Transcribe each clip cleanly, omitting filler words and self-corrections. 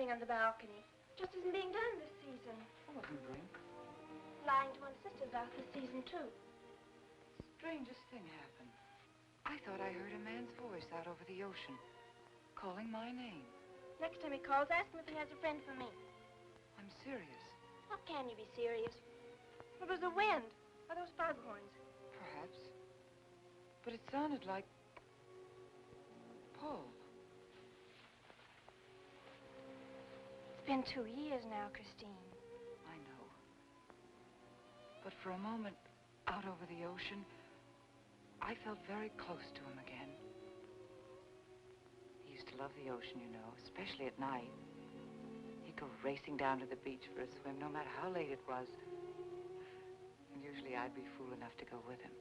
sitting on the balcony. Just isn't being done this season. I wasn't drink. Lying to one's sisters out this season, too. Strangest thing happened. I thought I heard a man's voice out over the ocean, calling my name. Next time he calls, ask him if he has a friend for me. I'm serious. How can you be serious? It was the wind, or those foghorns. Perhaps. But it sounded like Paul. It's been 2 years now, Christine. I know. But for a moment, out over the ocean, I felt very close to him again. He used to love the ocean, you know, especially at night. He'd go racing down to the beach for a swim, no matter how late it was. And usually I'd be fool enough to go with him.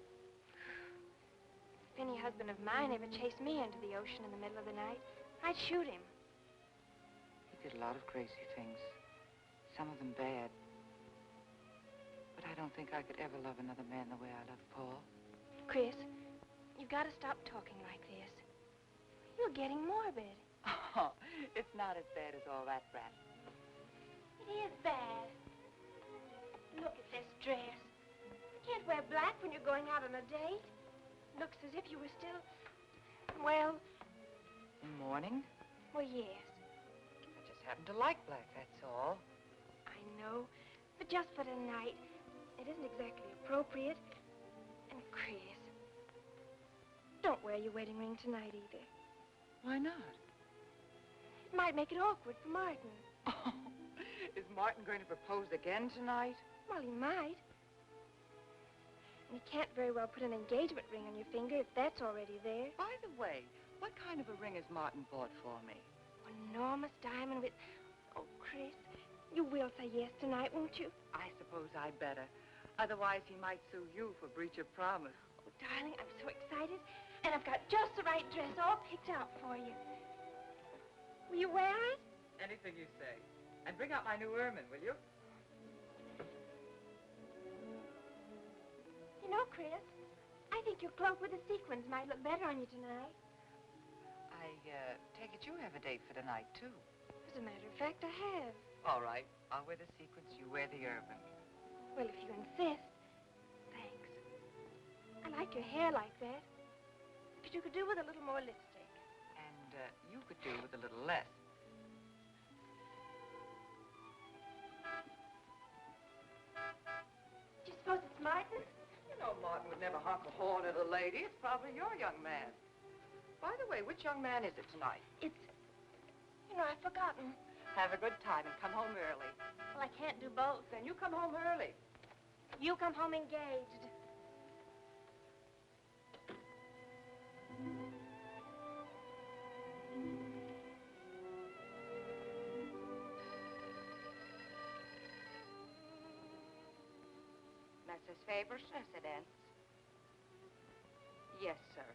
If any husband of mine ever chased me into the ocean in the middle of the night, I'd shoot him. He did a lot of crazy things, some of them bad. But I don't think I could ever love another man the way I love Paul. Chris, you've got to stop talking like this. You're getting morbid. Oh, it's not as bad as all that, Brat. It is bad. Look at this dress. You can't wear black when you're going out on a date. Looks as if you were still, well... In mourning? Well, yes. I just happen to like black, that's all. I know, but just for tonight, it isn't exactly appropriate. And Chris, don't wear your wedding ring tonight either. Why not? It might make it awkward for Martin. Oh, is Martin going to propose again tonight? Well, he might. And you can't very well put an engagement ring on your finger if that's already there. By the way, what kind of a ring has Martin bought for me? An enormous diamond with... Oh, Chris, you will say yes tonight, won't you? I suppose I'd better. Otherwise, he might sue you for breach of promise. Oh, darling, I'm so excited. And I've got just the right dress all picked out for you. Will you wear it? Anything you say. And bring out my new ermine, will you? You know, Chris, I think your cloak with the sequins might look better on you tonight. I take it you have a date for tonight, too. As a matter of fact, I have. All right. I'll wear the sequins, you wear the ermine. Well, if you insist. Thanks. I like your hair like that. But you could do with a little more lipstick. And you could do with a little less. Do you suppose it's Martin? You know Martin would never honk a horn at a lady. It's probably your young man. By the way, which young man is it tonight? It's... You know, I've forgotten. Have a good time and come home early. Well, I can't do both. Then you come home early. You come home engaged. Mrs. Faber's residence? Yes, sir.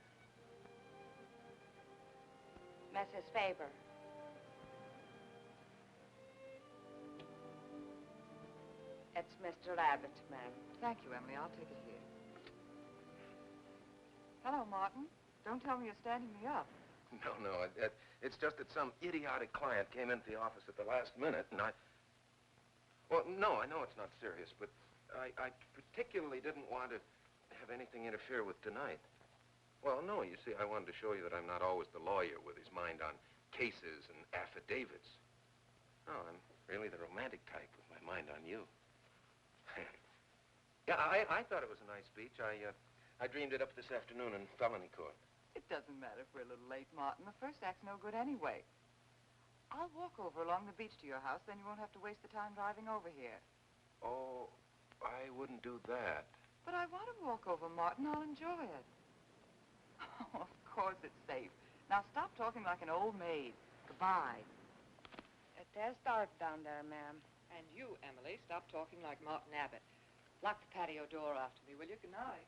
Mrs. Faber. It's Mr. Abbott, ma'am. Thank you, Emily. I'll take it here. Hello, Martin. Don't tell me you're standing me up. No. It's just that some idiotic client came into the office at the last minute, and Well, no, I know it's not serious, but I particularly didn't want to have anything interfere with tonight. Well, no, you see, I wanted to show you that I'm not always the lawyer with his mind on cases and affidavits. No, I'm really the romantic type with my mind on you. Yeah, I thought it was a nice speech. I dreamed it up this afternoon in felony court. It doesn't matter if we're a little late, Martin. The first act's no good anyway. I'll walk over along the beach to your house, then you won't have to waste the time driving over here. Oh, I wouldn't do that. But I want to walk over, Martin. I'll enjoy it. Oh, of course it's safe. Now stop talking like an old maid. Goodbye. There's dark down there, ma'am. And you, Emily, stop talking like Martin Abbott. Lock the patio door after me, will you? Good night.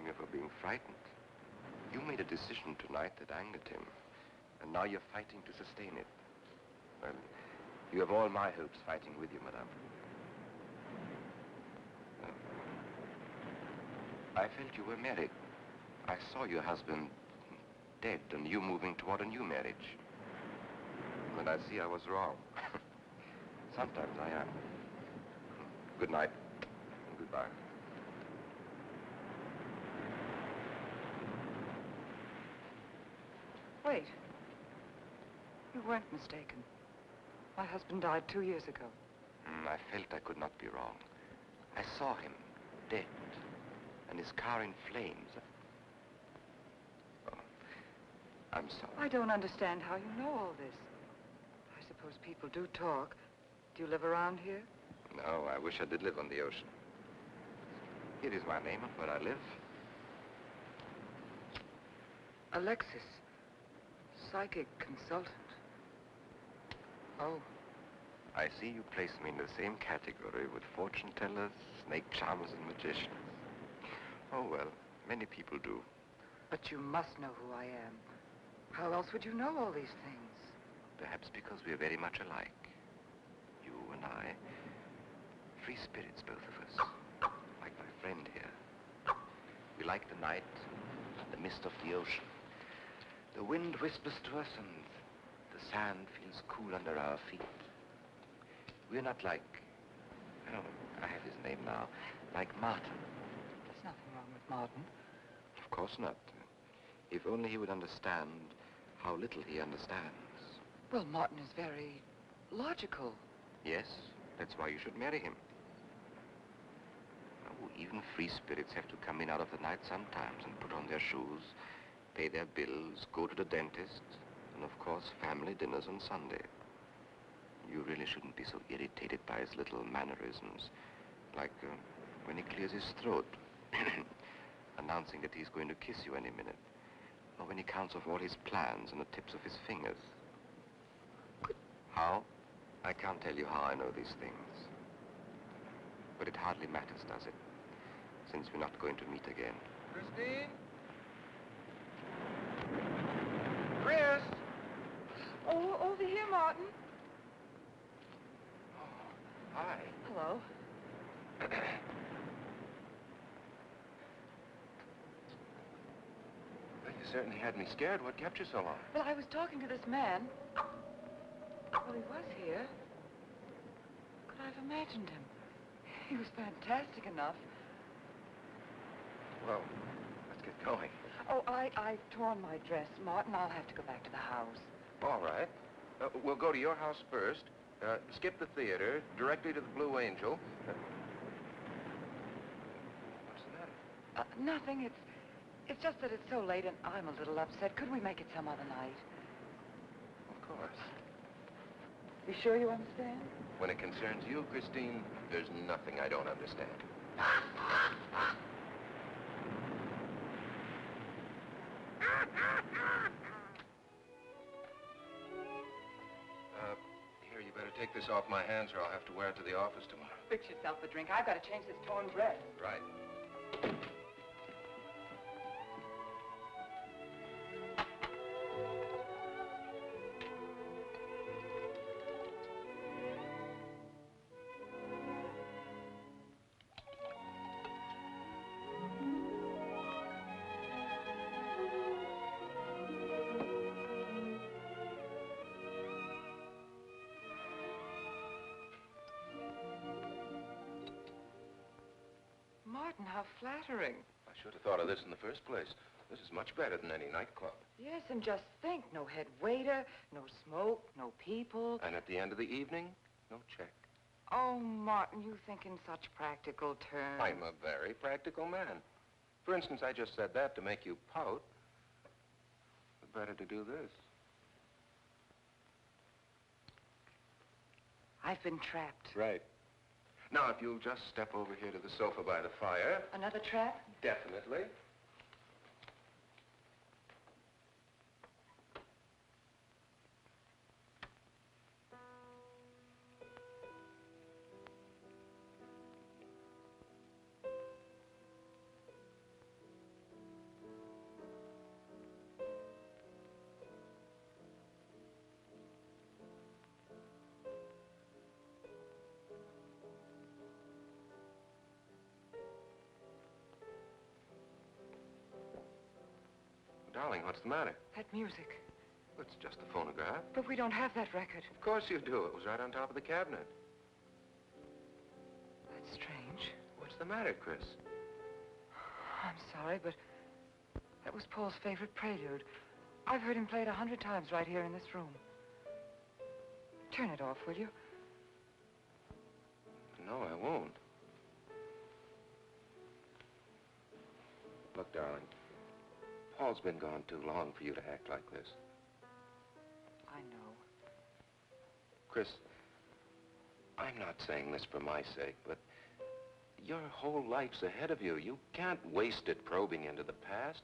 blame you for being frightened. You made a decision tonight that angered him, and now you're fighting to sustain it. Well, you have all my hopes fighting with you, madame. I felt you were married. I saw your husband dead and you moving toward a new marriage. And I see I was wrong. Sometimes I am. Good night. And goodbye. Wait. You weren't mistaken. My husband died 2 years ago. I felt I could not be wrong. I saw him, dead, and his car in flames. Oh, I'm sorry. I don't understand how you know all this. I suppose people do talk. Do you live around here? No, I wish I did live on the ocean. Here is my name and where I live. Alexis. Psychic consultant. Oh. I see you place me in the same category with fortune tellers, snake charmers, and magicians. Oh, well, many people do. But you must know who I am. How else would you know all these things? Perhaps because we are very much alike. You and I. Free spirits, both of us. Like my friend here. We like the night, the mist of the ocean. The wind whispers to us and the sand feels cool under our feet. We're not like, oh, I have his name now, like Martin. There's nothing wrong with Martin. Of course not. If only he would understand how little he understands. Well, Martin is very logical. Yes, that's why you should marry him. Oh, even free spirits have to come in out of the night sometimes and put on their shoes, pay their bills, go to the dentist, and of course, family dinners on Sunday. You really shouldn't be so irritated by his little mannerisms, like when he clears his throat, announcing that he's going to kiss you any minute, or when he counts off all his plans on the tips of his fingers. How? I can't tell you how I know these things. But it hardly matters, does it? Since we're not going to meet again. Christine? Chris! Oh, over here, Martin. Hi. Hello. Well, you certainly had me scared. What kept you so long? Well, I was talking to this man. Well, he was here. Could I have imagined him? He was fantastic enough. Well, let's get going. Oh, I've torn my dress, Martin. I'll have to go back to the house. All right. We'll go to your house first. Skip the theater, directly to the Blue Angel. What's the matter? Nothing. It's just that it's so late and I'm a little upset. Could we make it some other night? Of course. You sure you understand? When it concerns you, Christine, there's nothing I don't understand. Here, you better take this off my hands or I'll have to wear it to the office tomorrow. Fix yourself a drink. I've got to change this torn dress. Right. Martin, how flattering. I should have thought of this in the first place. This is much better than any nightclub. Yes, and just think, no head waiter, no smoke, no people. And at the end of the evening, no check. Oh, Martin, you think in such practical terms. I'm a very practical man. For instance, I just said that to make you pout. But better to do this. I've been trapped. Right. Now, if you'll just step over here to the sofa by the fire. Another trap? Definitely. Darling, what's the matter? That music. It's just a phonograph. But we don't have that record. Of course you do. It was right on top of the cabinet. That's strange. What's the matter, Chris? I'm sorry, but that was Paul's favorite prelude. I've heard him play it 100 times right here in this room. Turn it off, will you? No, I won't. Look, darling, Paul's been gone too long for you to act like this. I know. Chris, I'm not saying this for my sake, but your whole life's ahead of you. You can't waste it probing into the past.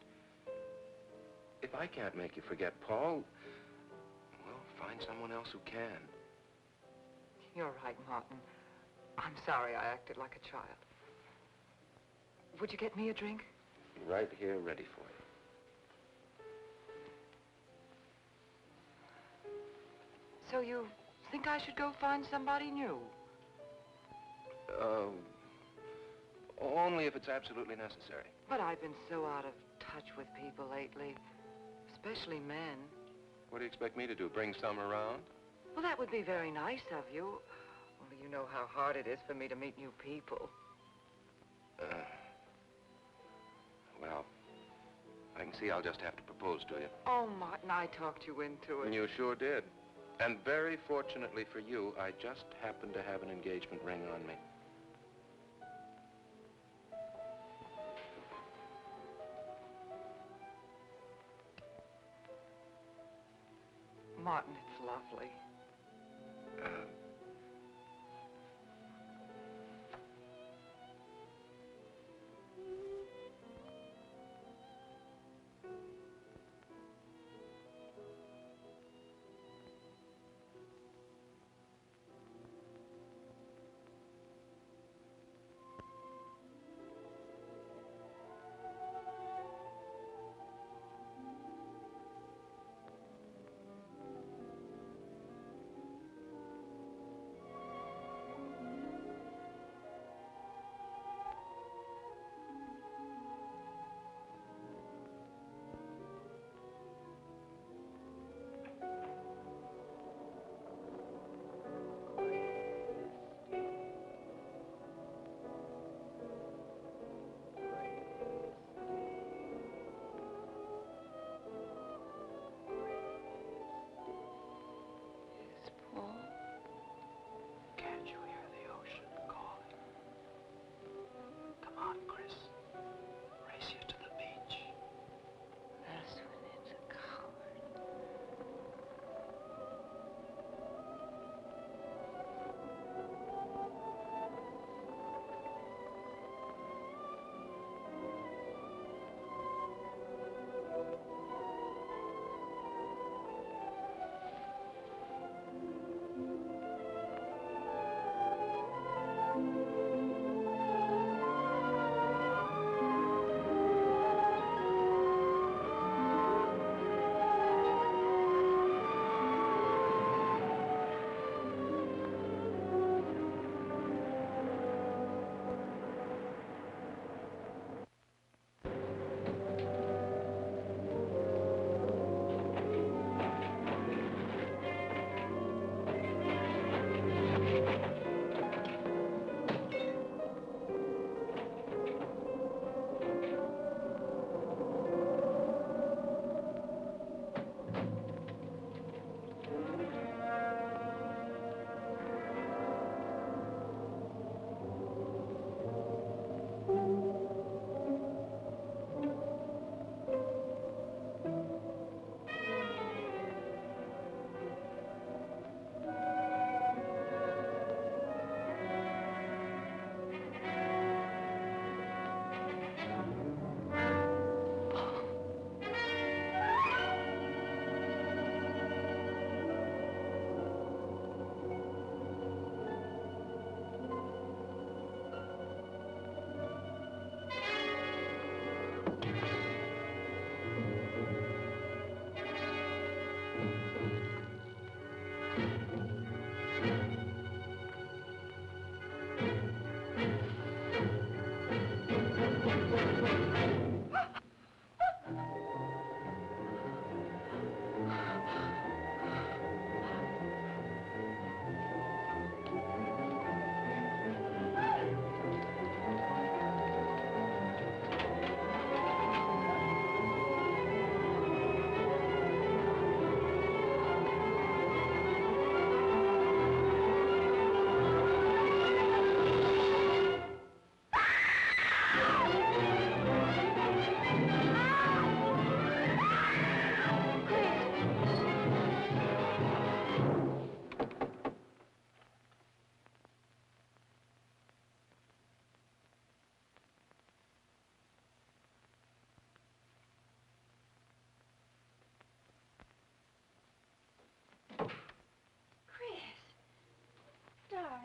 If I can't make you forget Paul, well, find someone else who can. You're right, Martin. I'm sorry I acted like a child. Would you get me a drink? Right here, ready for you. So you think I should go find somebody new? Only if it's absolutely necessary. But I've been so out of touch with people lately, especially men. What do you expect me to do, bring some around? Well, that would be very nice of you. Only you know how hard it is for me to meet new people. Well, I can see I'll just have to propose to you. Oh, Martin, I talked you into it. You sure did. And very fortunately for you, I just happened to have an engagement ring on me. Martin, it's lovely.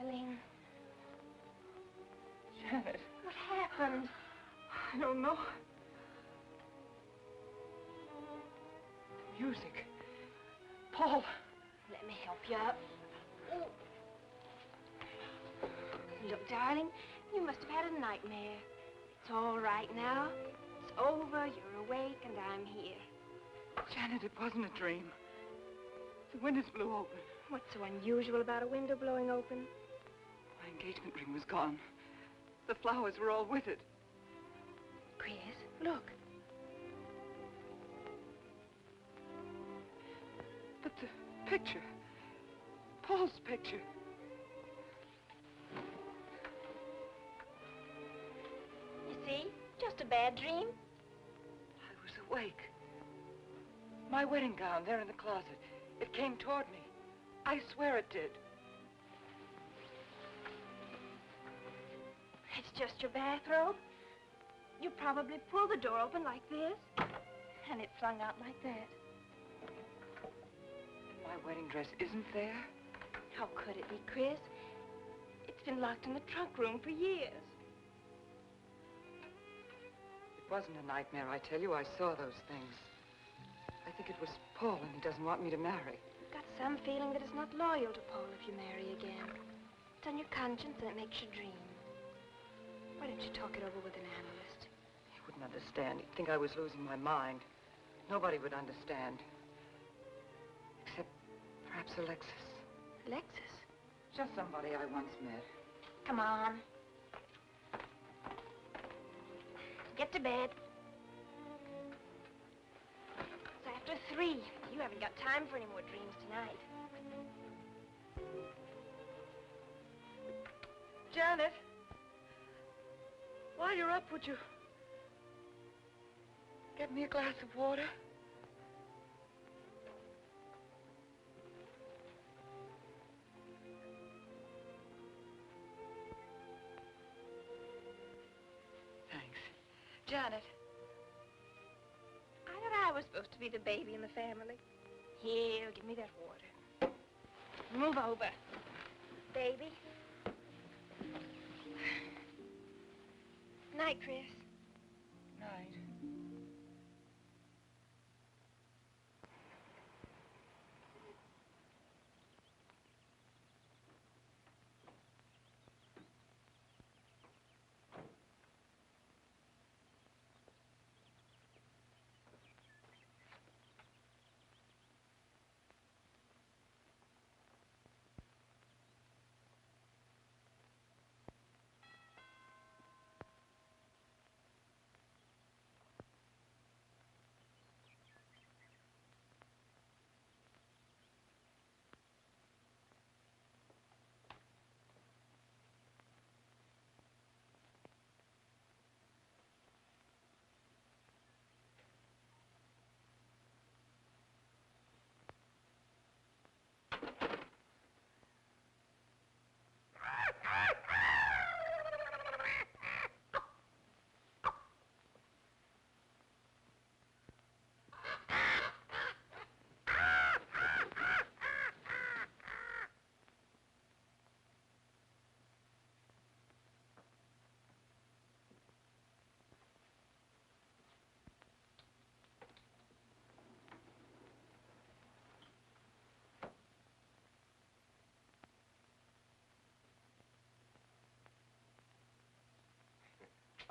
Darling, Janet, what happened? I don't know. The music. Paul. Let me help you up. Oh. Look, darling, you must have had a nightmare. It's all right now. It's over, you're awake, and I'm here. Janet, it wasn't a dream. The windows blew open. What's so unusual about a window blowing open? My engagement ring was gone. The flowers were all with it. Chris, look. But the picture. Paul's picture. You see? Just a bad dream. I was awake. My wedding gown there in the closet. It came toward me. I swear it did. It's just your bathrobe. You probably pulled the door open like this, and it flung out like that. And my wedding dress isn't there? How could it be, Chris? It's been locked in the trunk room for years. It wasn't a nightmare, I tell you. I saw those things. I think it was Paul, and he doesn't want me to marry. I've got some feeling that it's not loyal to Paul if you marry again. It's on your conscience, and it makes you dream. Why don't you talk it over with an analyst? He wouldn't understand. He'd think I was losing my mind. Nobody would understand. Except perhaps Alexis. Alexis? Just somebody I once met. Come on. Get to bed. It's after 3. You haven't got time for any more dreams tonight. Janet, while you're up, would you get me a glass of water? Thanks. Janet. I thought I was supposed to be the baby in the family. Here, give me that water. Move over. Baby. Night, Chris. Night.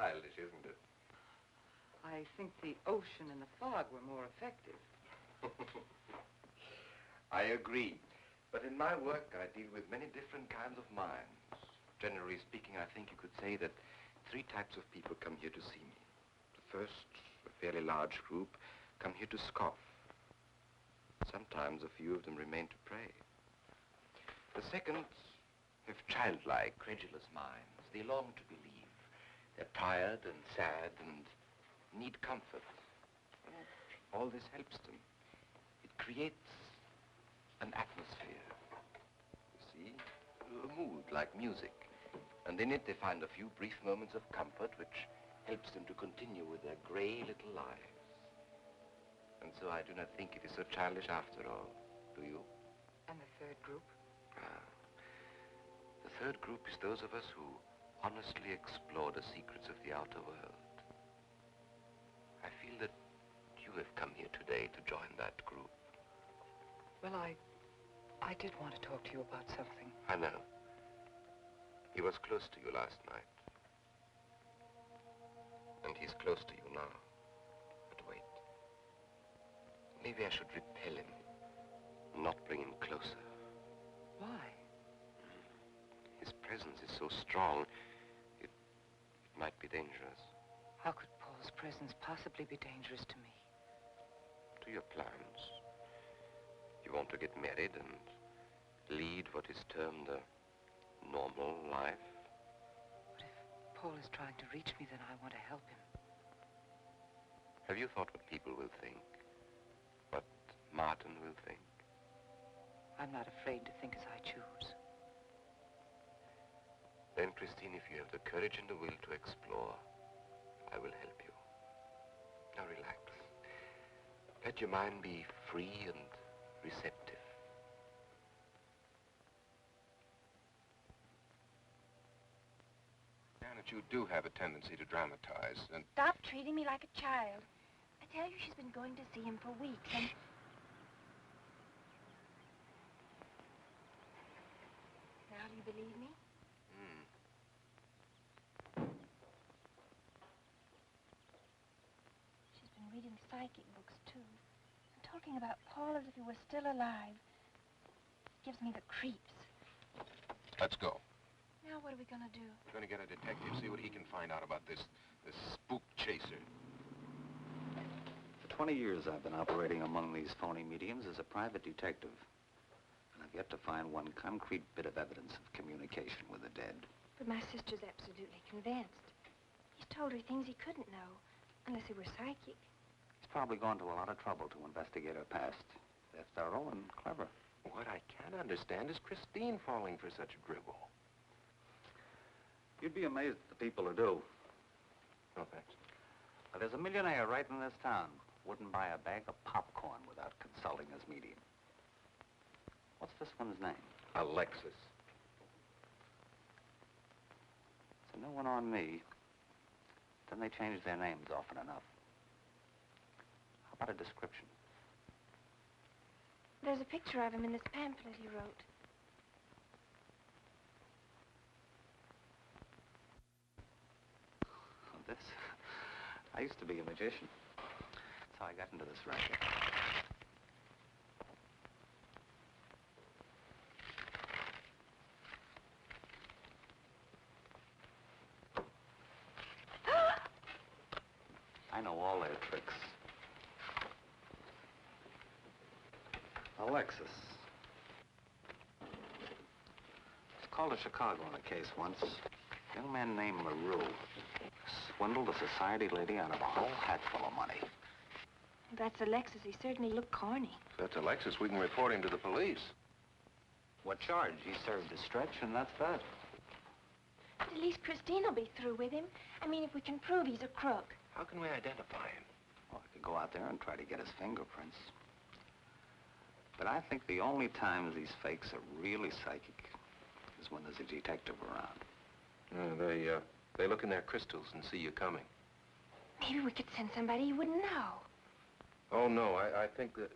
Childish, isn't it? I think the ocean and the fog were more effective. I agree. But in my work, I deal with many different kinds of minds. Generally speaking, I think you could say that 3 types of people come here to see me. The first, a fairly large group, come here to scoff. Sometimes a few of them remain to pray. The second have childlike, credulous minds. They long to believe. They're tired and sad and need comfort. And all this helps them. It creates an atmosphere. You see? A mood like music. And in it they find a few brief moments of comfort which helps them to continue with their gray little lives. And so I do not think it is so childish after all. Do you? And the third group? Ah. The third group is those of us who honestly explore the secrets of the outer world. I feel that you have come here today to join that group. Well, I did want to talk to you about something. I know. He was close to you last night. And he's close to you now. But wait. Maybe I should repel him, not bring him closer. Why? His presence is so strong, it might be dangerous. How could Paul's presence possibly be dangerous to me? To your plans. You want to get married and lead what is termed a normal life. But if Paul is trying to reach me, then I want to help him. Have you thought what people will think? What Martin will think? I'm not afraid to think as I choose. Then, Christine, if you have the courage and the will to explore, I will help you. Now relax. Let your mind be free and receptive. Janet, you do have a tendency to dramatize, and... Stop treating me like a child. I tell you, she's been going to see him for weeks, and... Now, do you believe me? She's been reading psychic books, too. And talking about Paul as if he were still alive. It gives me the creeps. Let's go. Now, what are we going to do? We're going to get a detective, see what he can find out about this spook chaser. For 20 years, I've been operating among these phony mediums as a private detective. And I've yet to find one concrete bit of evidence of communication with the dead. But my sister's absolutely convinced. He's told her things he couldn't know, unless he were psychic. He's probably gone to a lot of trouble to investigate her past. They're thorough and clever. What I can't understand is Christine falling for such a dribble. You'd be amazed at the people who do. No, thanks. Well, there's a millionaire right in this town. Wouldn't buy a bag of popcorn without consulting his medium. What's this one's name? Alexis. It's a new one on me. Then they change their names often enough. How about a description? There's a picture of him in this pamphlet he wrote. This? I used to be a magician. That's how I got into this racket. I know all their tricks. Alexis. It's called a Chicago on a case once. A young man named LaRue swindled a society lady out of a whole hatful of money. If that's Alexis. He certainly looked corny. If that's Alexis, we can report him to the police. What charge? He served his stretch, and that's that. But at least Christine will be through with him. I mean, if we can prove he's a crook. How can we identify him? Well, I could go out there and try to get his fingerprints. But I think the only times these fakes are really psychic is when there's a detective around. They look in their crystals and see you coming. Maybe we could send somebody you wouldn't know. Oh, no, I think that...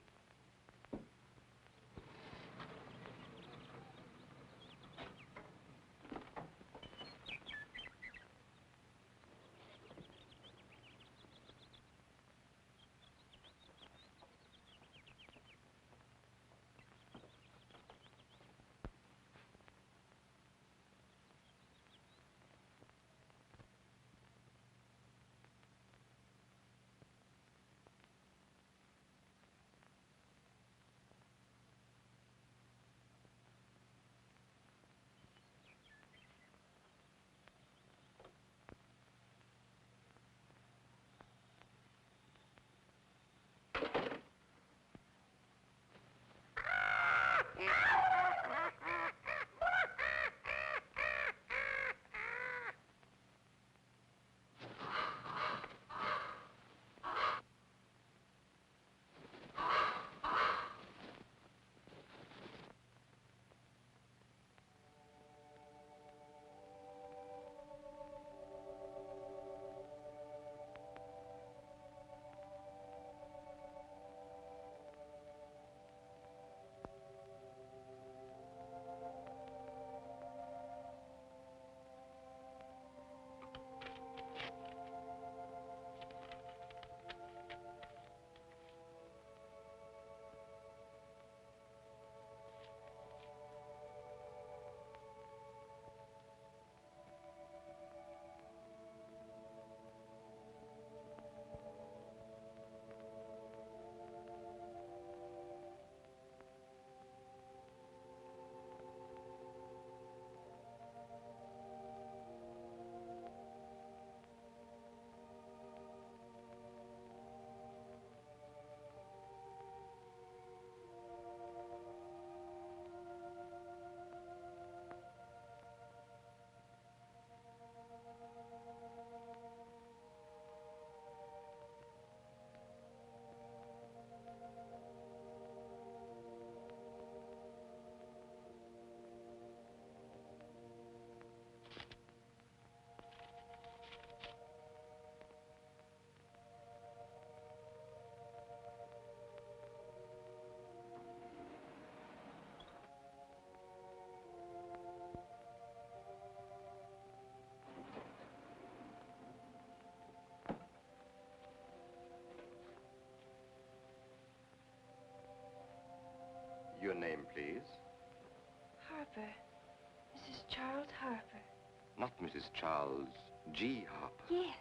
Mrs. Charles G. Harper? Yes.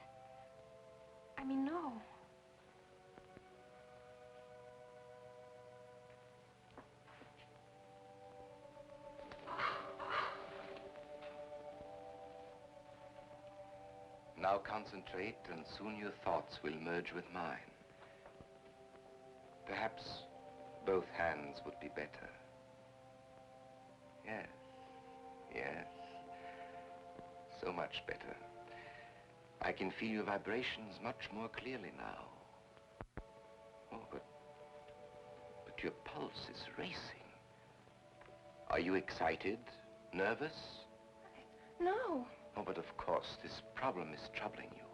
I mean, no. Now concentrate, and soon your thoughts will merge with mine. Perhaps both hands would be better. Yes, yes. So much better. I can feel your vibrations much more clearly now. Oh, but your pulse is racing. Are you excited? Nervous? No. Oh, but of course, this problem is troubling you.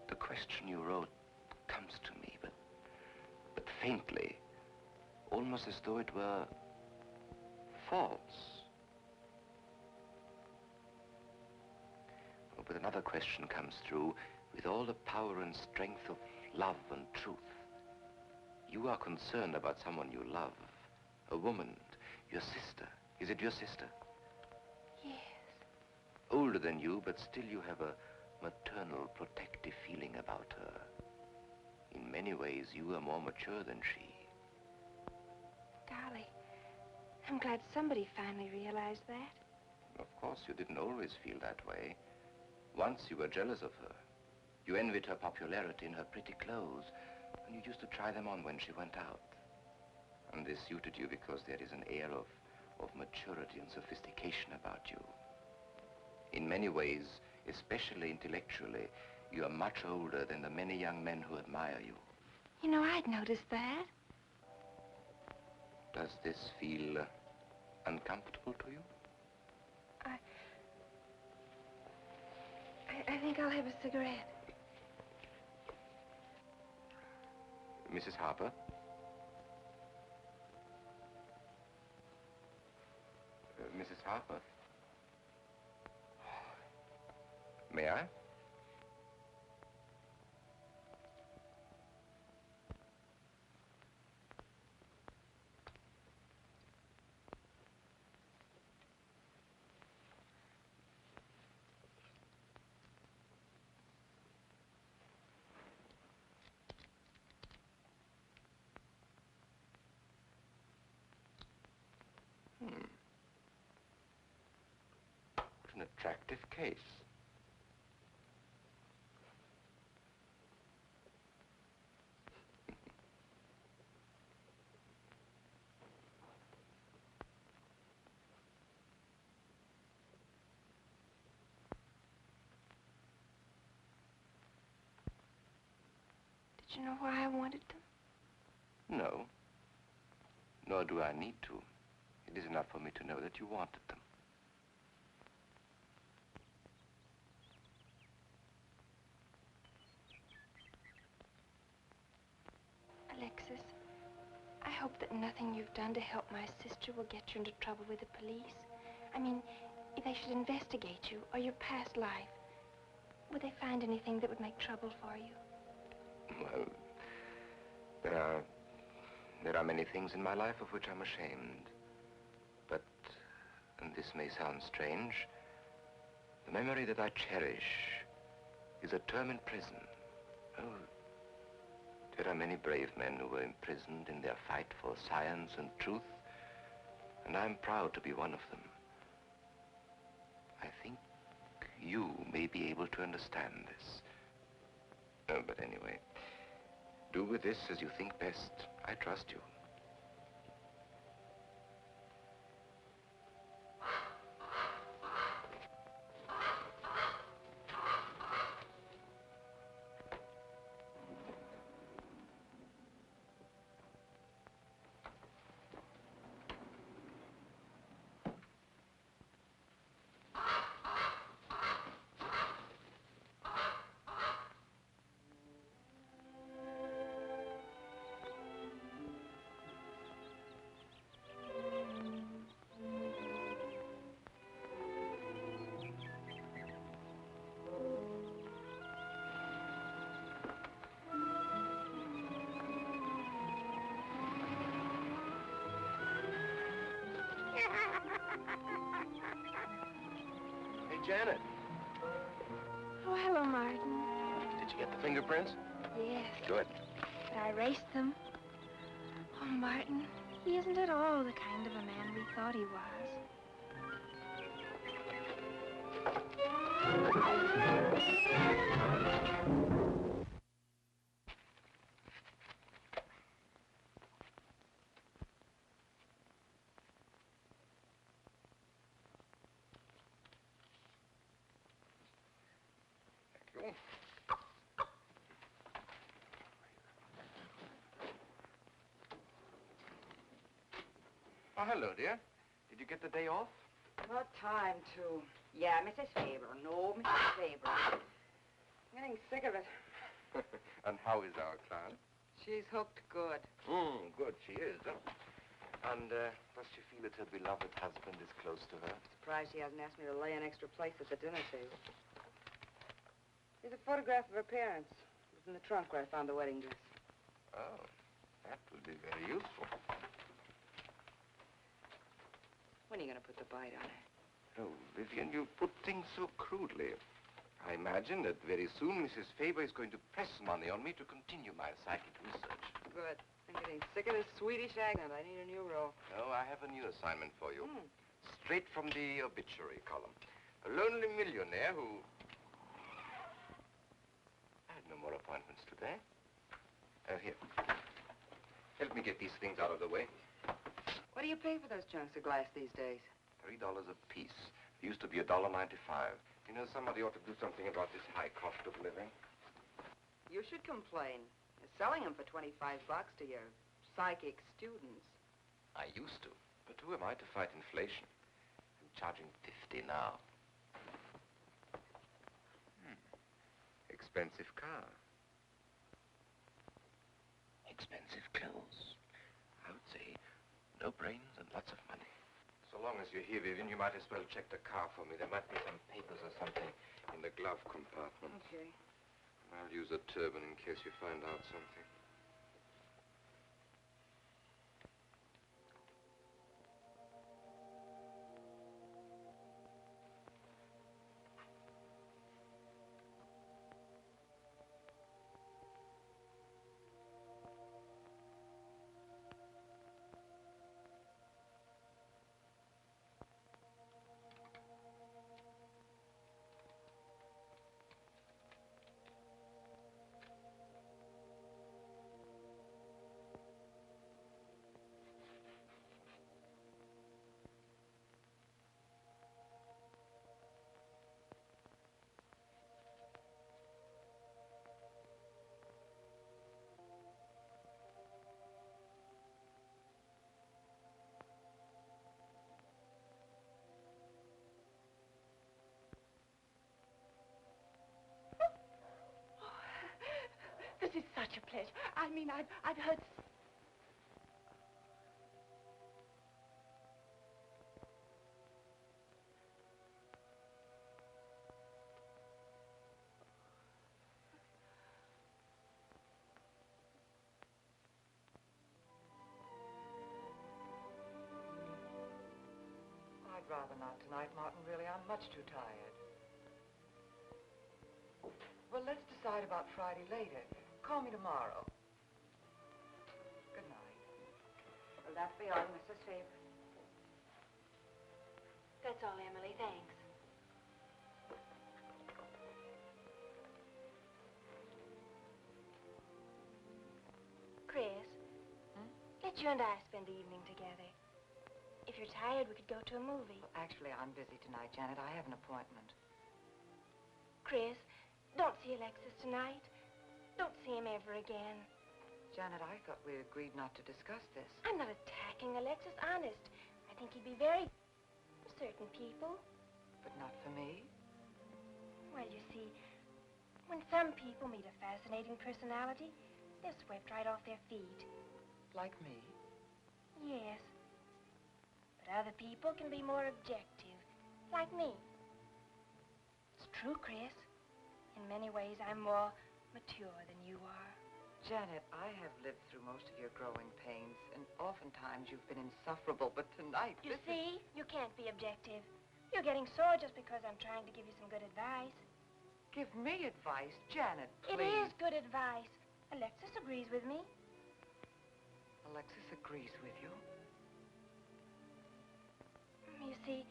The question you wrote comes to me, but faintly, almost as though it were false. Oh, but another question comes through with all the power and strength of love and truth. You are concerned about someone you love, a woman, your sister. Is it your sister? Older than you, but still you have a maternal, protective feeling about her. In many ways, you are more mature than she. Golly, I'm glad somebody finally realized that. Of course, you didn't always feel that way. Once you were jealous of her. You envied her popularity in her pretty clothes, and you used to try them on when she went out. And this suited you because there is an air of maturity and sophistication about you. In many ways, especially intellectually, you are much older than the many young men who admire you. You know, I'd noticed that. Does this feel uncomfortable to you? I think I'll have a cigarette. Mrs. Harper? Mrs. Harper? May I? What an attractive case. Did you know why I wanted them? No. Nor do I need to. It is enough for me to know that you wanted them. Alexis, I hope that nothing you've done to help my sister will get you into trouble with the police. I mean, if they should investigate you or your past life, would they find anything that would make trouble for you? Well, there are many things in my life of which I'm ashamed. But, and this may sound strange, the memory that I cherish is a term in prison. Oh, there are many brave men who were imprisoned in their fight for science and truth, and I'm proud to be one of them. I think you may be able to understand this. Oh, but anyway, do with this as you think best. I trust you. Janet. Oh, hello, Martin. Did you get the fingerprints? Yes, Good. but I erased them. Oh, Martin, he isn't at all the kind of a man we thought he was. Thank you. Oh, hello, dear. Did you get the day off? What time to? Yeah, Mrs. Faber. No, Mrs. Faber. I'm getting sick of it. And how is our client? She's hooked good. Good, she is. Huh? And does she feel that her beloved husband is close to her? Surprised she hasn't asked me to lay an extra place at the dinner table. Here's a photograph of her parents. It was in the trunk where I found the wedding dress. Oh, that would be very useful. When are you going to put the bite on her? Oh, Vivian, you put things so crudely. I imagine that very soon Mrs. Faber is going to press money on me to continue my psychic research. Good. I'm getting sick of this Swedish accent. I need a new role. No, I have a new assignment for you. Straight from the obituary column. A lonely millionaire who... I had no more appointments today. Here. Help me get these things out of the way. What do you pay for those chunks of glass these days? $3 a piece. It used to be $1.95. You know, somebody ought to do something about this high cost of living. You should complain. You're selling them for $25 to your psychic students. I used to. But who am I to fight inflation? I'm charging $50 now. Expensive car. Expensive clothes. I would say no brains and lots of money. So long as you're here, Vivian, you might as well check the car for me. There might be some papers or something in the glove compartment. Okay. I'll use a turban in case you find out something. This is such a pleasure. I mean, I've heard... I'd rather not tonight, Martin, really. I'm much too tired. Well, let's decide about Friday later. Call me tomorrow. Good night. Will that be all, Mrs. Faber? That's all, Emily. Thanks. Chris, let you and I spend the evening together. If you're tired, we could go to a movie. Well, actually, I'm busy tonight, Janet. I have an appointment. Chris, don't see Alexis tonight. Don't see him ever again. Janet, I thought we agreed not to discuss this. I'm not attacking Alexis, honest. I think he'd be very... for certain people. But not for me? Well, you see, when some people meet a fascinating personality, they're swept right off their feet. Like me? Yes. But other people can be more objective, like me. It's true, Chris. In many ways, I'm more mature than you are. Janet, I have lived through most of your growing pains, and oftentimes you've been insufferable, but tonight, You see, you can't be objective. You're getting sore just because I'm trying to give you some good advice. Give me advice, Janet, please. It is good advice. Alexis agrees with me. Alexis agrees with you. You see,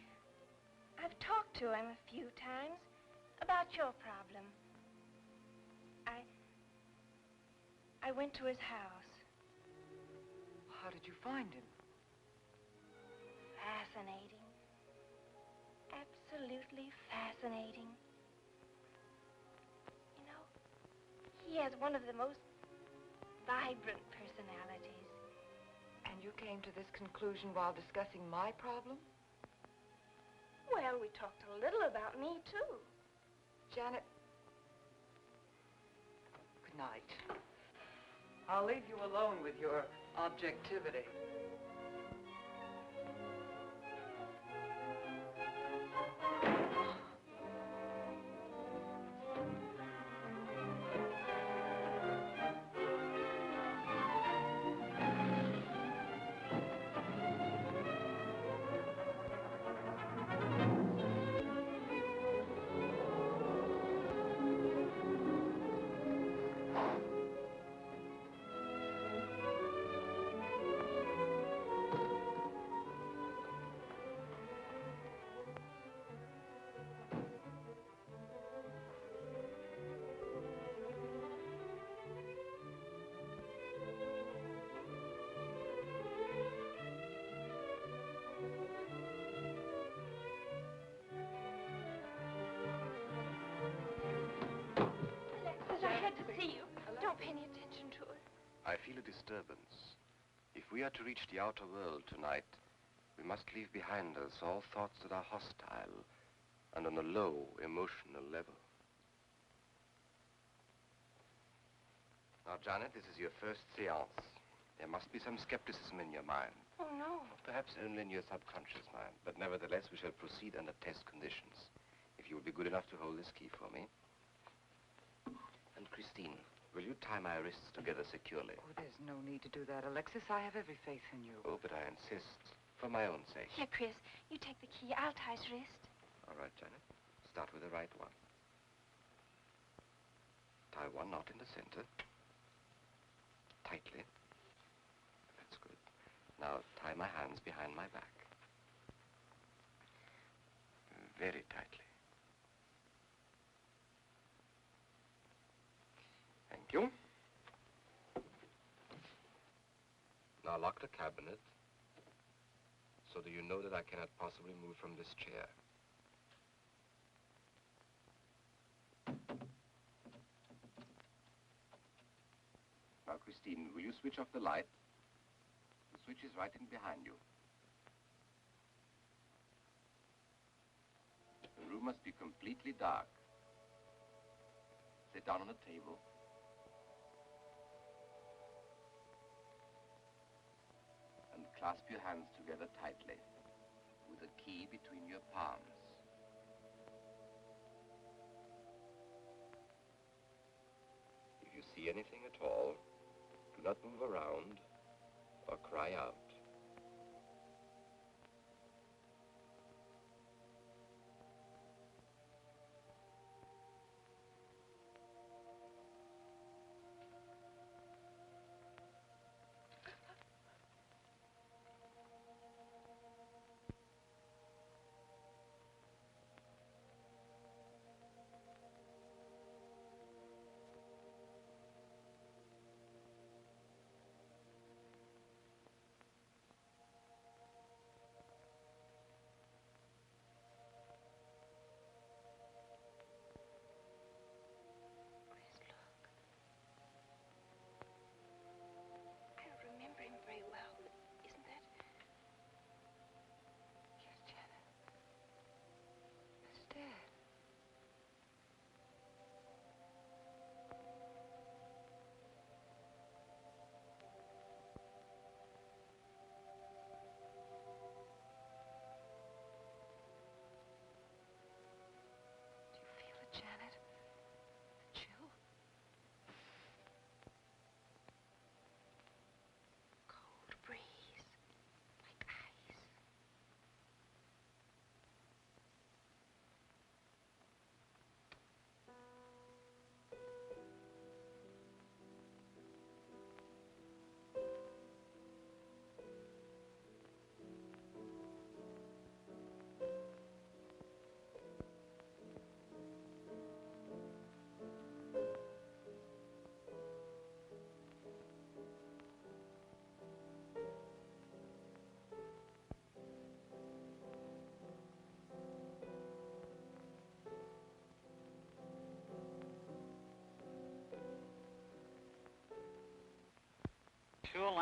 I've talked to him a few times about your problem. I went to his house. How did you find him? Fascinating. Absolutely fascinating. You know, he has one of the most vibrant personalities. And you came to this conclusion while discussing my problem? Well, we talked a little about me, too. Janet, good night. I'll leave you alone with your objectivity. Alexis, I had to see you. Don't pay any attention to her. I feel a disturbance. If we are to reach the outer world tonight, we must leave behind us all thoughts that are hostile and on a low emotional level. Now, Janet, this is your first seance. There must be some skepticism in your mind. Oh, no. Perhaps only in your subconscious mind, but nevertheless we shall proceed under test conditions. If you will be good enough to hold this key for me. And Christine, will you tie my wrists together securely? Oh, there's no need to do that, Alexis. I have every faith in you. Oh, but I insist, for my own sake. Here, Chris, you take the key. I'll tie his wrist. All right, Janet. Start with the right one. Tie one knot in the center. Tightly. That's good. Now tie my hands behind my back. Very tightly. Thank you. Now lock the cabinet so that you know that I cannot possibly move from this chair. Now, Christine, will you switch off the light? The switch is right in behind you. The room must be completely dark. Sit down on a table. And clasp your hands together tightly, with a key between your palms. If you see anything at all, do not move around or cry out.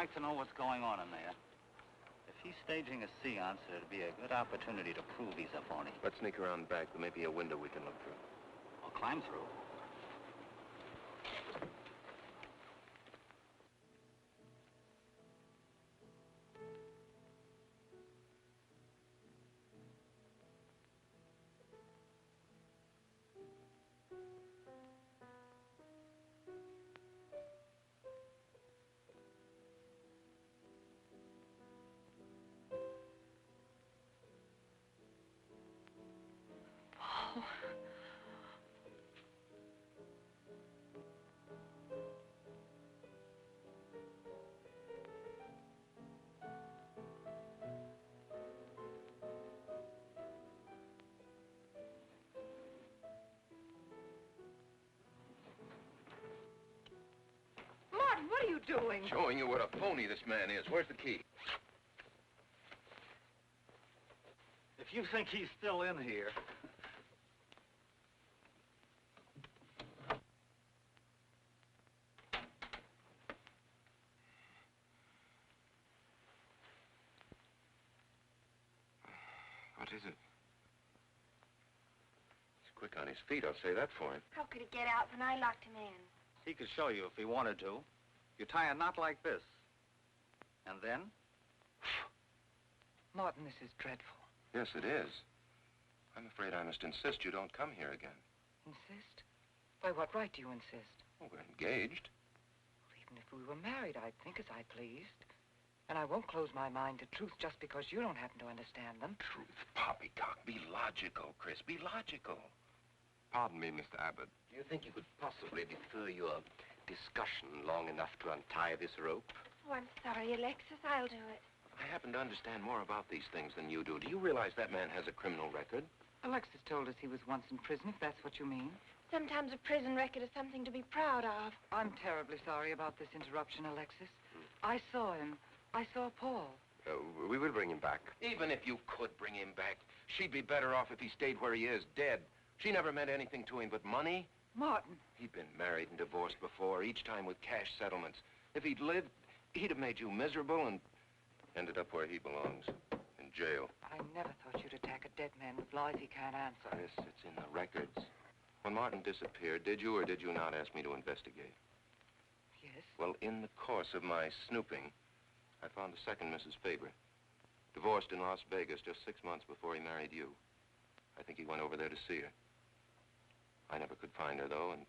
like to know what's going on in there. If he's staging a seance, it'd be a good opportunity to prove he's a phony. Let's sneak around back. There may be a window we can look through. I'll climb through. Martin, what are you doing? Showing you what a phony this man is. Where's the key? If you think he's still in here... What is it? He's quick on his feet, I'll say that for him. How could he get out when I locked him in? He could show you if he wanted to. You tie a knot like this. And then? Martin, this is dreadful. Yes, it is. I'm afraid I must insist you don't come here again. Insist? By what right do you insist? Oh, we're engaged. Well, even if we were married, I'd think as I pleased. And I won't close my mind to truth just because you don't happen to understand them. Truth, poppycock. Be logical, Chris. Be logical. Pardon me, Mr. Abbott. Do you think you could possibly defer your discussion long enough to untie this rope? Oh, I'm sorry, Alexis. I'll do it. I happen to understand more about these things than you do. Do you realize that man has a criminal record? Alexis told us he was once in prison, if that's what you mean. Sometimes a prison record is something to be proud of. I'm terribly sorry about this interruption, Alexis. I saw him. I saw Paul. We will bring him back. Even if you could bring him back, she'd be better off if he stayed where he is, dead. She never meant anything to him but money. Martin. He'd been married and divorced before, each time with cash settlements. If he'd lived, he'd have made you miserable and ended up where he belongs, in jail. I never thought you'd attack a dead man with lies he can't answer. Yes, it's in the records. When Martin disappeared, did you or did you not ask me to investigate? Yes? Well, in the course of my snooping, I found a second Mrs. Faber, divorced in Las Vegas just 6 months before he married you. I think he went over there to see her. I never could find her, though, and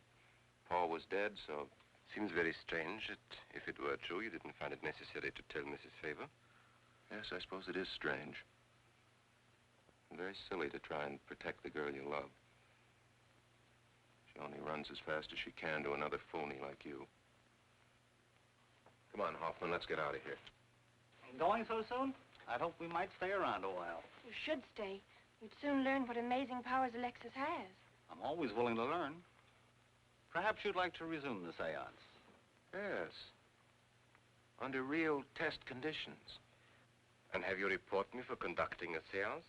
Paul was dead, so... Seems very strange that if it were true, you didn't find it necessary to tell Mrs. Faber. Yes, I suppose it is strange. And very silly to try and protect the girl you love. She only runs as fast as she can to another phony like you. Come on, Hoffman, let's get out of here. Going so soon? I'd hope we might stay around a while. You should stay. You'd soon learn what amazing powers Alexis has. I'm always willing to learn. Perhaps you'd like to resume the seance. Yes. Under real test conditions. And have you report me for conducting a seance?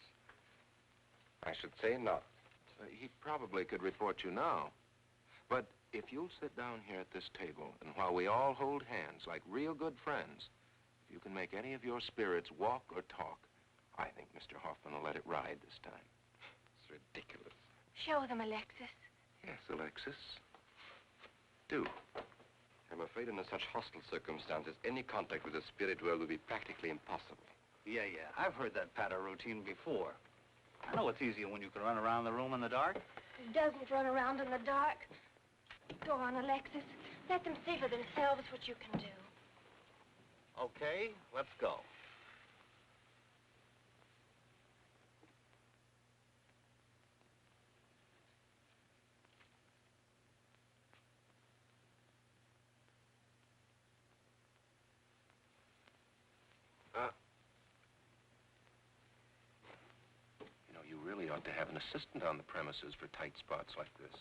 I should say not. He probably could report you now. But if you'll sit down here at this table, and while we all hold hands like real good friends, if you can make any of your spirits walk or talk, I think Mr. Hoffman will let it ride this time. It's ridiculous. Show them, Alexis. Yes, Alexis. Do. I'm afraid under such hostile circumstances, any contact with the spirit world would be practically impossible. Yeah. I've heard that patter routine before. I know it's easier when you can run around the room in the dark. Who doesn't run around in the dark? Go on, Alexis. Let them see for themselves what you can do. Okay, let's go. You really ought to have an assistant on the premises for tight spots like this.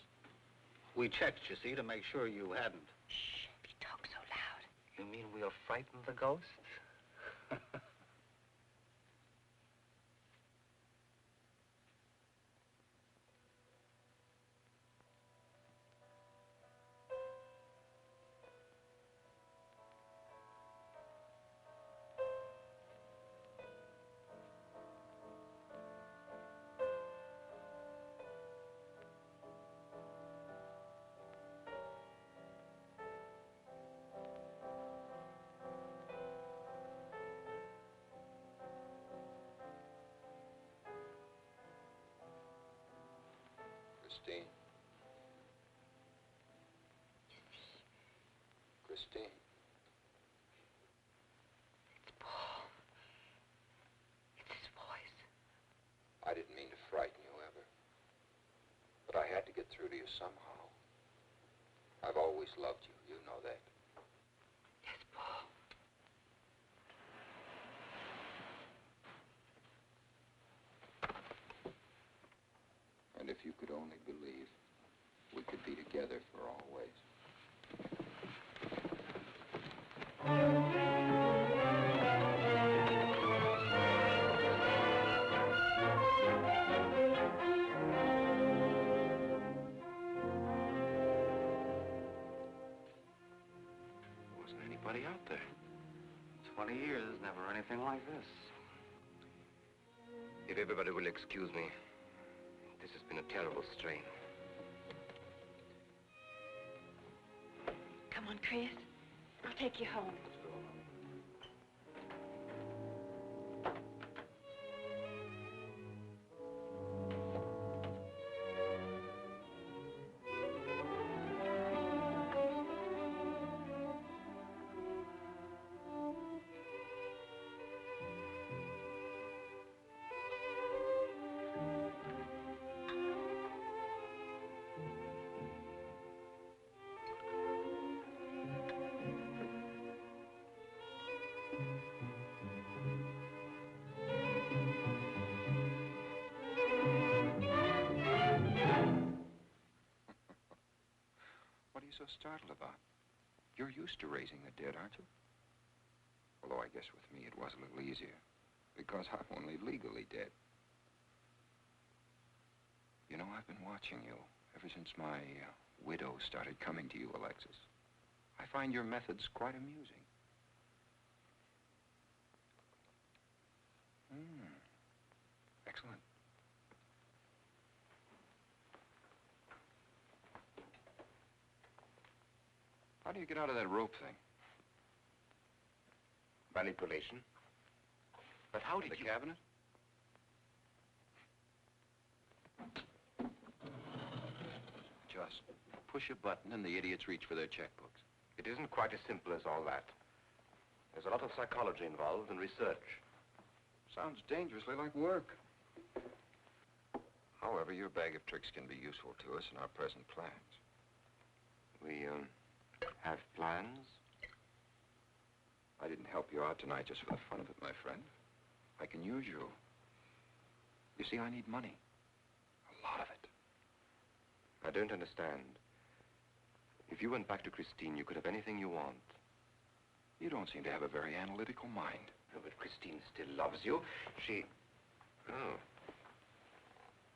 We checked, you see, to make sure you hadn't. Shh, you talk so loud. You mean we'll frighten the ghosts? Christine. Christine. It's Paul. It's his voice. I didn't mean to frighten you ever. But I had to get through to you somehow. I've always loved you. You know that. Yes, Paul. And if you could only believe, we could be together for always. Wasn't anybody out there. 20 years, never anything like this. If everybody will excuse me, this has been a terrible strain. Come on, Chris. I'll take you home. What are you so startled about? You're used to raising the dead, aren't you? Although I guess with me it was a little easier, because I'm only legally dead. You know, I've been watching you ever since my widow started coming to you, Alexis. I find your methods quite amusing. Excellent. How do you get out of that rope thing? Manipulation. But how did The you... cabinet? Just push a button and the idiots reach for their checkbooks. It isn't quite as simple as all that. There's a lot of psychology involved and research. Sounds dangerously like work. However, your bag of tricks can be useful to us in our present plans. We, have plans? I didn't help you out tonight just for the fun of it, my friend. I can use you. You see, I need money. A lot of it. I don't understand. If you went back to Christine, you could have anything you want. You don't seem to have a very analytical mind. No, but Christine still loves you. She... Oh.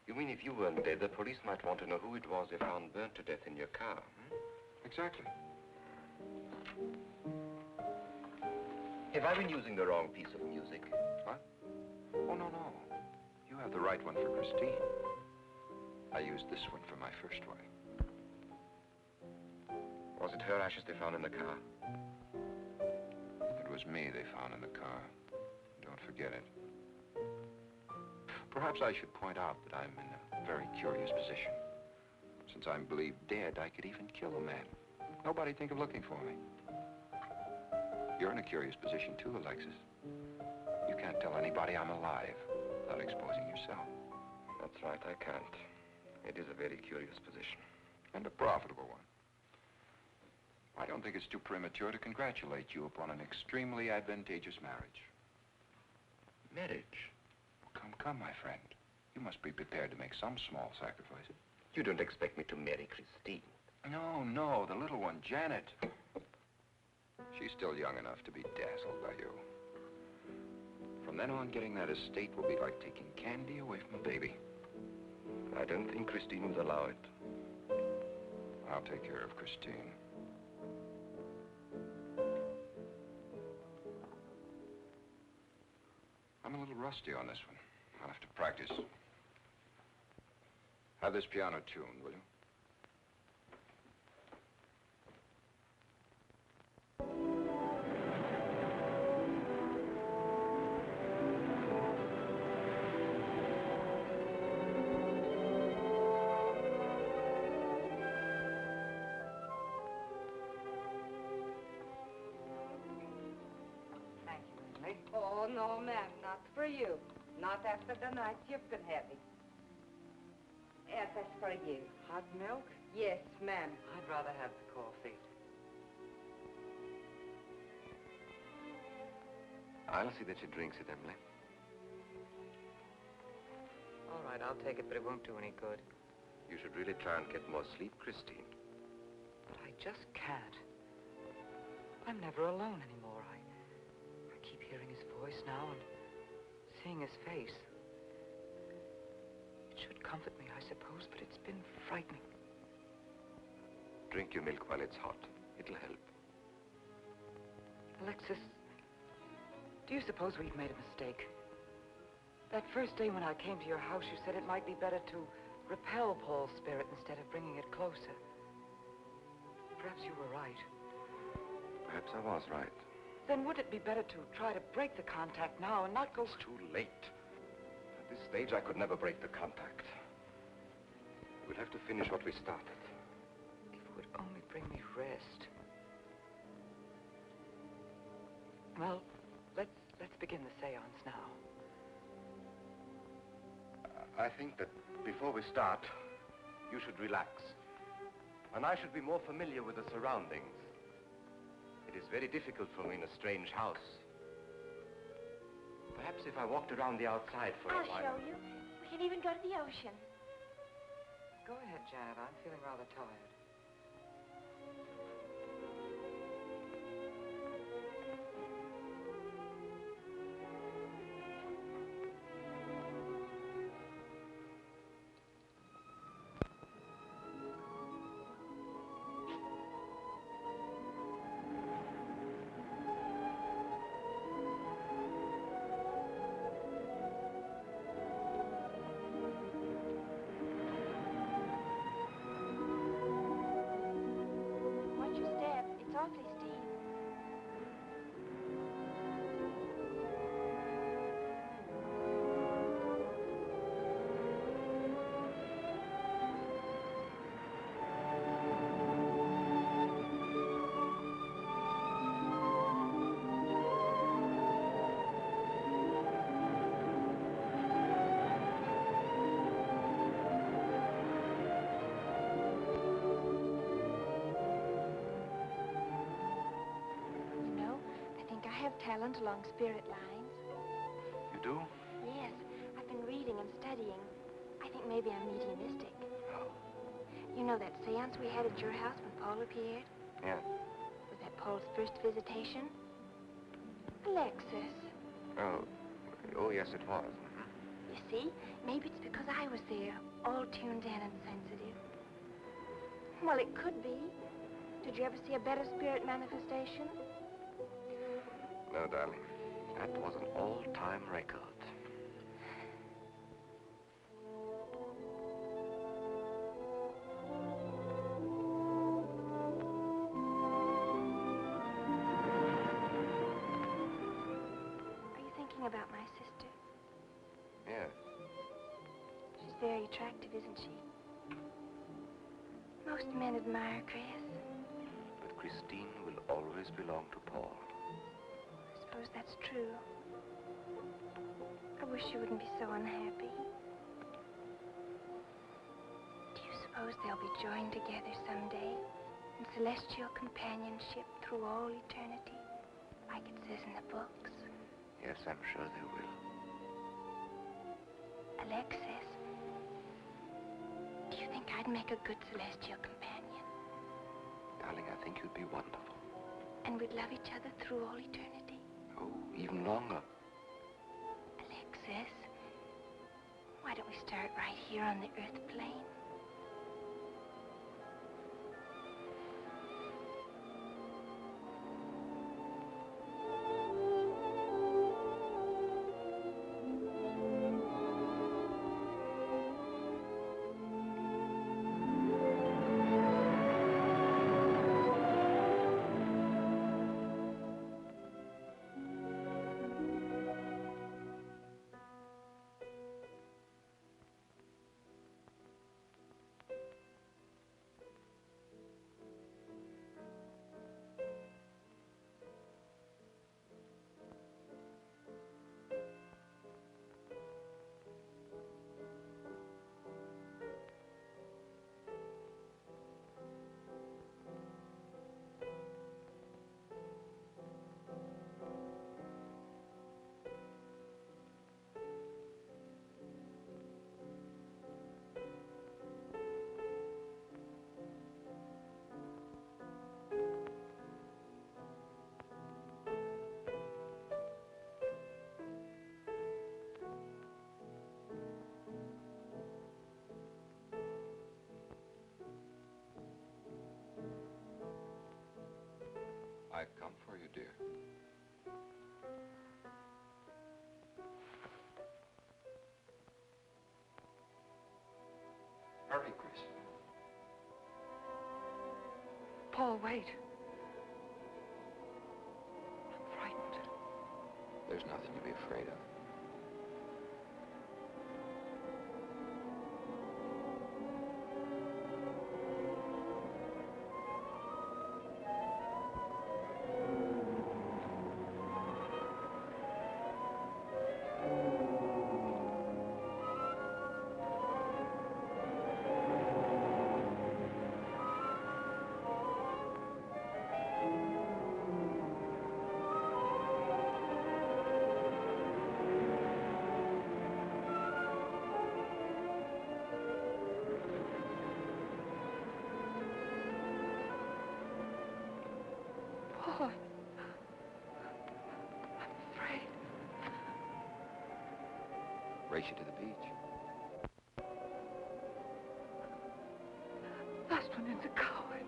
You mean if you weren't dead, the police might want to know who it was they found burnt to death in your car, hmm? Exactly. Have I been using the wrong piece of music? What? Oh, no. You have the right one for Christine. I used this one for my first wife. Was it her ashes they found in the car? It was me they found in the car. Don't forget it. Perhaps I should point out that I'm in a very curious position. Since I'm believed dead, I could even kill a man. Nobody'd think of looking for me. You're in a curious position too, Alexis. You can't tell anybody I'm alive without exposing yourself. That's right, I can't. It is a very curious position. And a profitable one. I don't think it's too premature to congratulate you upon an extremely advantageous marriage. Marriage? Come, my friend. You must be prepared to make some small sacrifices. You don't expect me to marry Christine. No, the little one, Janet. She's still young enough to be dazzled by you. From then on, getting that estate will be like taking candy away from a baby. I don't think Christine would allow it. I'll take care of Christine. I'm a little rusty on this one. I'll have to practice. Have this piano tuned, will you? no, ma'am, not for you. Not after the night you've been having. Yes, that's for you. Hot milk? Yes, ma'am. I'd rather have the coffee. I'll see that she drinks it, Emily. All right, I'll take it, but it won't do any good. You should really try and get more sleep, Christine. But I just can't. I'm never alone anymore. I keep hearing his voice now and seeing his face. It should comfort me, I suppose, but it's been frightening. Drink your milk while it's hot. It'll help. Alexis, do you suppose we've made a mistake? That first day when I came to your house, you said it might be better to repel Paul's spirit instead of bringing it closer. Perhaps you were right. Perhaps I was right. Then would it be better to try to break the contact now and not go... It's too late. At this stage, I could never break the contact. We'll have to finish what we started. If it would only bring me rest. Well, let's begin the seance now. I think that before we start, you should relax. And I should be more familiar with the surroundings. It is very difficult for me in a strange house. Perhaps if I walked around the outside for a while... I'll show you. We can even go to the ocean. Go ahead, Janet. I'm feeling rather tired. Watch your step. It's awfully steep. You know, I think I have talent along spirit lines. You do? Yes, I've been reading and studying. I think maybe I'm mediumistic. Oh. You know that seance we had at your house when Paul appeared? Yeah. Was that Paul's first visitation? Alexis. Oh, yes, it was. You see, maybe it's because I was there, all tuned in and sensitive. Well, it could be. Did you ever see a better spirit manifestation? No, darling. That was an all-time record. Are you thinking about my sister? Yes. She's very attractive, isn't she? Most men admire Chris. But Christine will always belong to Paul. I suppose that's true. I wish you wouldn't be so unhappy. Do you suppose they'll be joined together someday in celestial companionship through all eternity, like it says in the books? Yes, I'm sure they will. Alexis, do you think I'd make a good celestial companion? Darling, I think you'd be wonderful. And we'd love each other through all eternity? Oh, even longer. Alexis, why don't we start right here on the earth plane? I've come for you, dear. Hurry, Chris. Paul, wait. I'm frightened. There's nothing to be afraid of. Paul, I'm afraid. Race you to the beach. Last one in's a coward.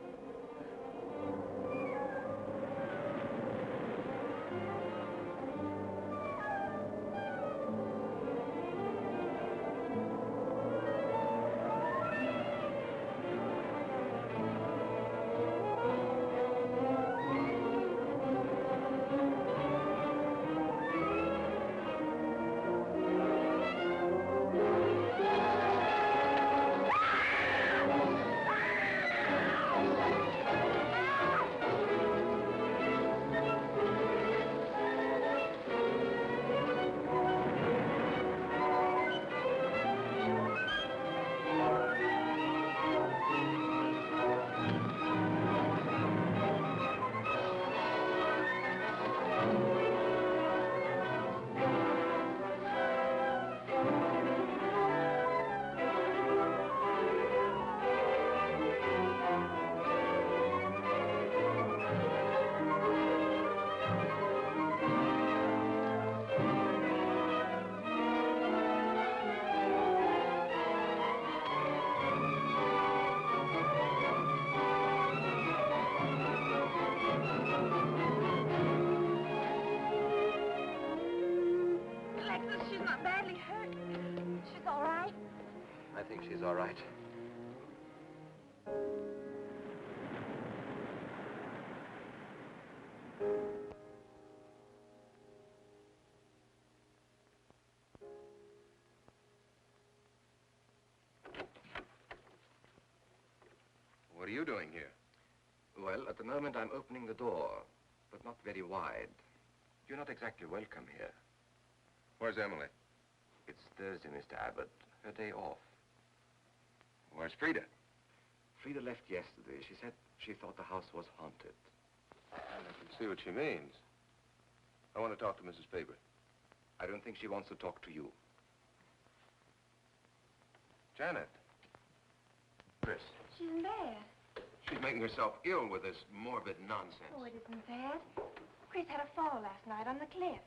Alexis, she's not badly hurt. She's all right. I think she's all right. What are you doing here? Well, at the moment I'm opening the door, but not very wide. You're not exactly welcome here. Where's Emily? It's Thursday, Mr. Abbott. Her day off. Where's Frida? Frida left yesterday. She said she thought the house was haunted. I can see what she means. I want to talk to Mrs. Faber. I don't think she wants to talk to you. Janet. Chris. She's in bed. She's making herself ill with this morbid nonsense. Oh, it isn't bad. Chris had a fall last night on the cliff.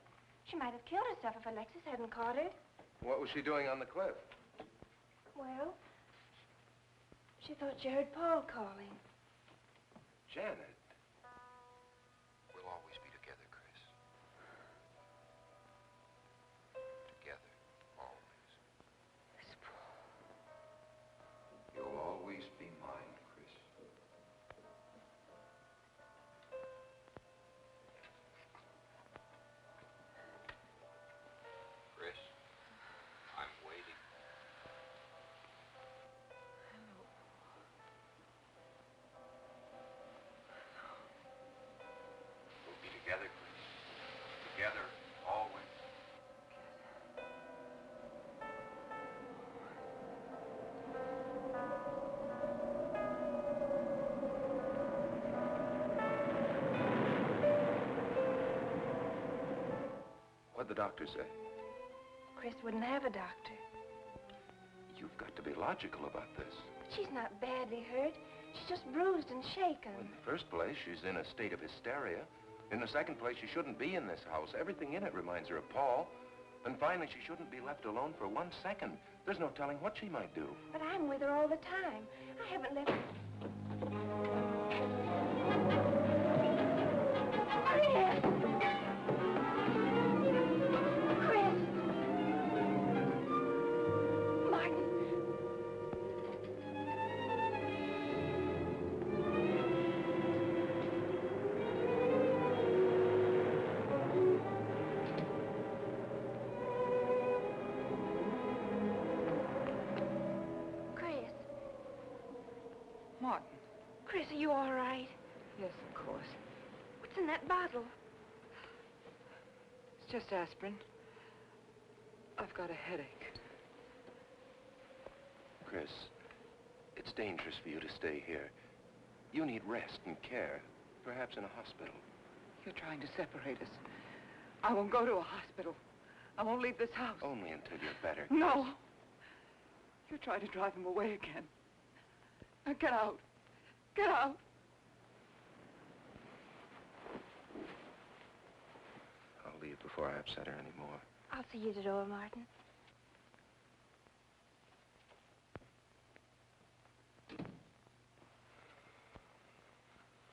She might have killed herself if Alexis hadn't caught her. What was she doing on the cliff? Well, she thought she heard Paul calling. Janet. We'll always be together, Chris. Together, always. Miss Paul. You'll always be mine, Chris. Chris, I'm waiting. We'll be together, Chris. Together, always. What'd the doctor say? Chris wouldn't have a doctor. You've got to be logical about this. But she's not badly hurt. She's just bruised and shaken. In the first place, she's in a state of hysteria. In the second place, she shouldn't be in this house. Everything in it reminds her of Paul. And finally, she shouldn't be left alone for 1 second. There's no telling what she might do. But I'm with her all the time. I haven't left... Yes, of course. What's in that bottle? It's just aspirin. I've got a headache. Chris, it's dangerous for you to stay here. You need rest and care, perhaps in a hospital. You're trying to separate us. I won't go to a hospital. I won't leave this house. Only until you're better. No. You're trying to drive him away again. Now get out. Get out. I'll leave before I upset her anymore. I'll see you at the door, Martin.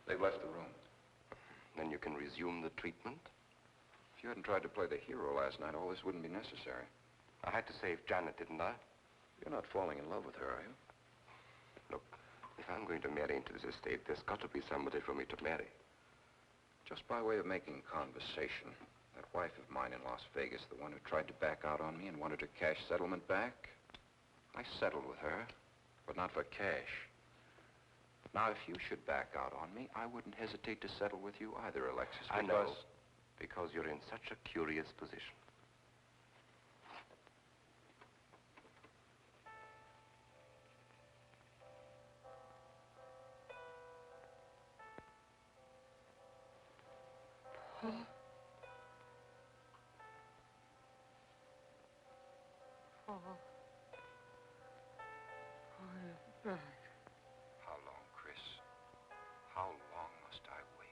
They've left the room. Then you can resume the treatment? If you hadn't tried to play the hero last night, all this wouldn't be necessary. I had to save Janet, didn't I? You're not falling in love with her, are you? Look, if I'm going to marry into this estate, there's got to be somebody for me to marry. Just by way of making conversation, that wife of mine in Las Vegas, the one who tried to back out on me and wanted her cash settlement back, I settled with her, but not for cash. Now, if you should back out on me, I wouldn't hesitate to settle with you either, Alexis, I know, because you're in such a curious position. How long, Chris? How long must I wait?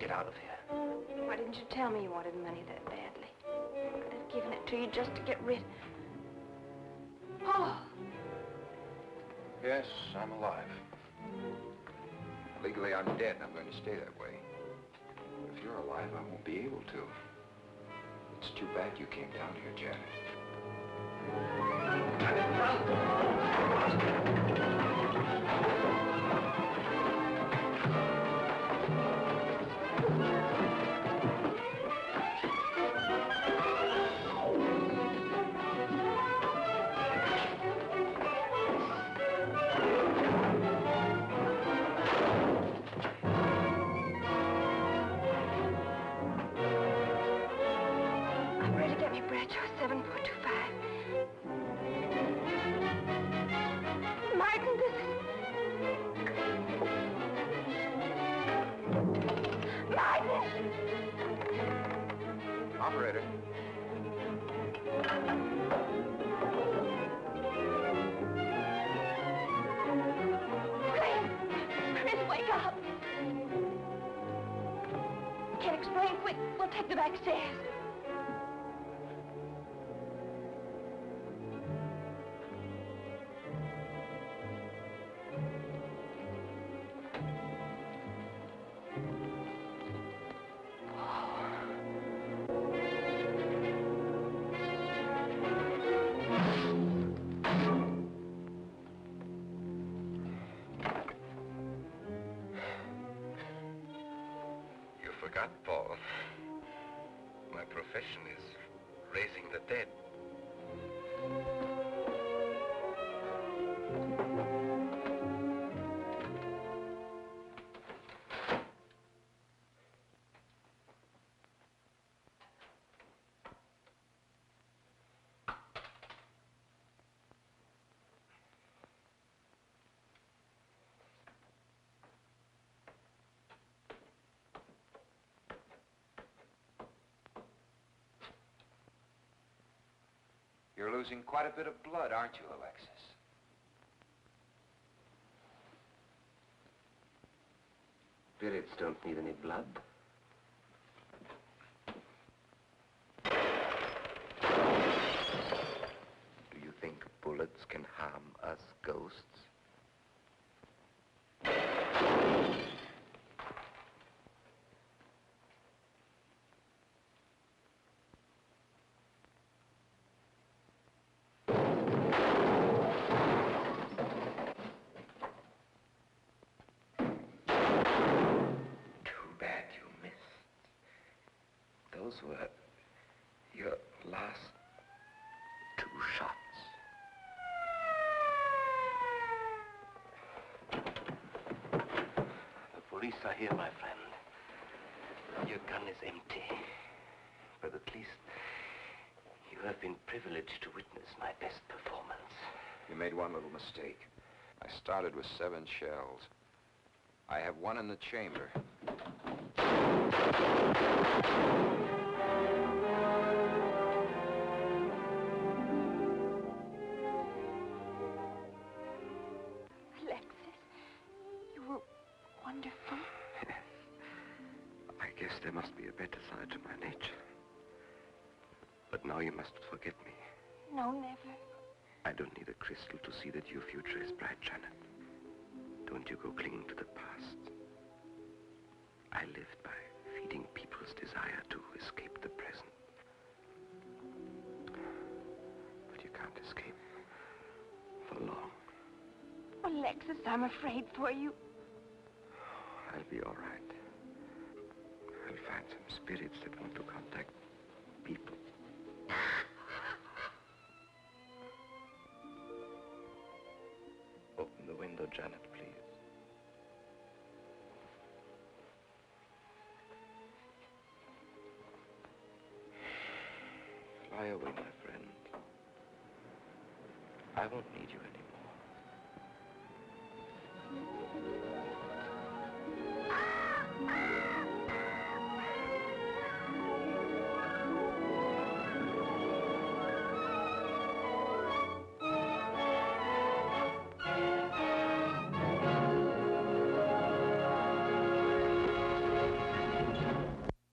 Get out of here. Why didn't you tell me you wanted money that badly? I'd have given it to you just to get rid... Paul! Yes, I'm alive. Legally, I'm dead, and I'm going to stay that way. But if you're alive, I won't be able to. It's too bad you came down here, Janet. Operator. Chris, wake up! Can't explain. Quick, we'll take the back stairs. Forgot, Paul. My profession is raising the dead. You're losing quite a bit of blood, aren't you, Alexis? Spirits don't need any blood. Do you think bullets can harm us ghosts? Those were your last 2 shots. The police are here, my friend. Your gun is empty. But at least you have been privileged to witness my best performance. You made one little mistake. I started with 7 shells. I have 1 in the chamber. Alexis, you were wonderful. Yes. I guess there must be a better side to my nature. But now you must forget me. No, never. I don't need a crystal to see that your future is bright, Janet. Don't you go clinging to the past. I lived by feeding people's desire to escape the present. But you can't escape for long. Alexis, I'm afraid for you. I'll be all right. I'll find some spirits that want to contact people. Open the window, Janet, please. Fly away, my friend. I won't need you anymore.